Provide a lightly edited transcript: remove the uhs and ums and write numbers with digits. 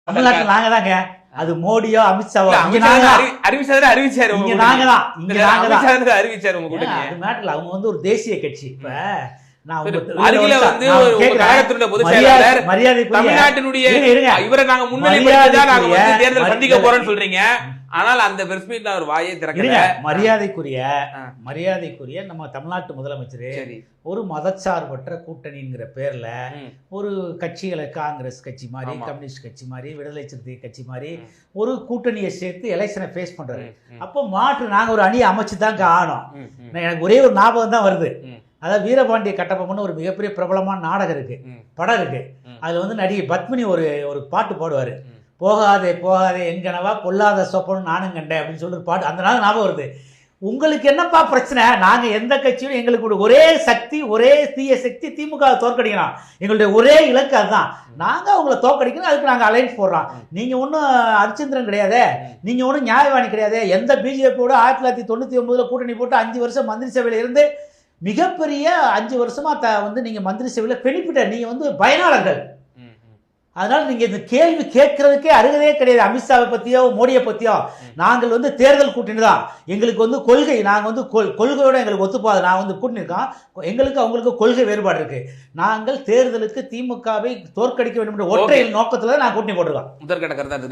தமிழ்நாட்டில் நாங்க தாங்க. அது மோடியோ அமித்ஷாவோ அறிவிச்சாரு உங்க கூட்டணி. அது மேட்டர்ல அவங்க வந்து ஒரு தேசிய கட்சி. இப்ப அருகில வந்து தமிழ்நாட்டினுடைய இவரை நாங்க முன்னிலைப்படுத்திதான் நாங்க வந்து தேர்தல் சந்திக்க போறோம்னு சொல்றீங்க. ஆனால் அந்த பிரஸ் மீட்ல அவர் வாயை திறக்கல. மரியாதைக்குரிய நம்ம தமிழ்நாட்டு முதலமைச்சர் ஒரு மதச்சார்பற்ற கூட்டணிங்கிற பேர்ல ஒரு கட்சிகளை காங்கிரஸ் கட்சி மாதிரி, கம்யூனிஸ்ட் கட்சி மாதிரி, விடுதலை சிறுத்தை கட்சி மாதிரி ஒரு கூட்டணியை சேர்த்து எலெக்ஷனை ஃபேஸ் பண்றாரு. அப்போ நாங்க ஒரு அணியை அமைச்சு தான் ஆனோம். எனக்கு ஒரே ஒரு ஞாபகம் தான் வருது. அதாவது வீரபாண்டிய கட்டபொம்மன் ஒரு மிகப்பெரிய பிரபலமான நாடகம் இருக்கு, படம் இருக்கு. அதுல வந்து நடிகை பத்மினி ஒரு பாட்டு பாடுவாரு. போகாதே போகாதே எங்கனவா பொல்லாத சொப்பனும் நானும் கண்டேன் அப்படின்னு சொல்லி பாட்டு அந்த நாள் ஞாபகம் வருது. உங்களுக்கு என்னப்பா பிரச்சனை? நாங்க எந்த கட்சியும் எங்களுக்கு ஒரே சக்தி, ஒரே தீய சக்தி திமுக தோற்கடிக்கணும். எங்களுடைய ஒரே இலக்கு அதுதான். நாங்க அவங்கள தோற்கடிக்கணும், அதுக்கு நாங்க அலைன்ஸ் போடுறோம். நீங்க ஒன்றும் அரிச்சந்திரன் கிடையாது, நீங்க ஒன்றும் நியாயவாணி கிடையாது. எந்த பிஜேபியோட 1999 கூட்டணி போட்டு 5 வருஷம் மந்திரி சபையில இருந்து மிகப்பெரிய 5 வருஷமா வந்து நீங்க மந்திரி சபையில பெனிஃபிட், நீங்க வந்து பயனாளர்கள். அதனால நீங்க இந்த கேள்வி கேட்கறதுக்கே அருகதே கிடையாது. அமித்ஷாவை பத்தியோ மோடியை பத்தியோ. நாங்கள் வந்து தேர்தல் கூட்டணி தான். எங்களுக்கு வந்து கொள்கை, நாங்க வந்து கொள்கையோட எங்களுக்கு ஒத்துப்பாது. நான் வந்து கூட்டணி இருக்கோம், எங்களுக்கு அவங்களுக்கு கொள்கை வேறுபாடு இருக்கு. நாங்கள் தேர்தலுக்கு திமுகவை தோற்கடிக்க வேண்டும் என்ற ஒற்றை நோக்கத்துல நான் கூட்டணி போட்டிருக்கோம். முதற்கட்ட கருத்து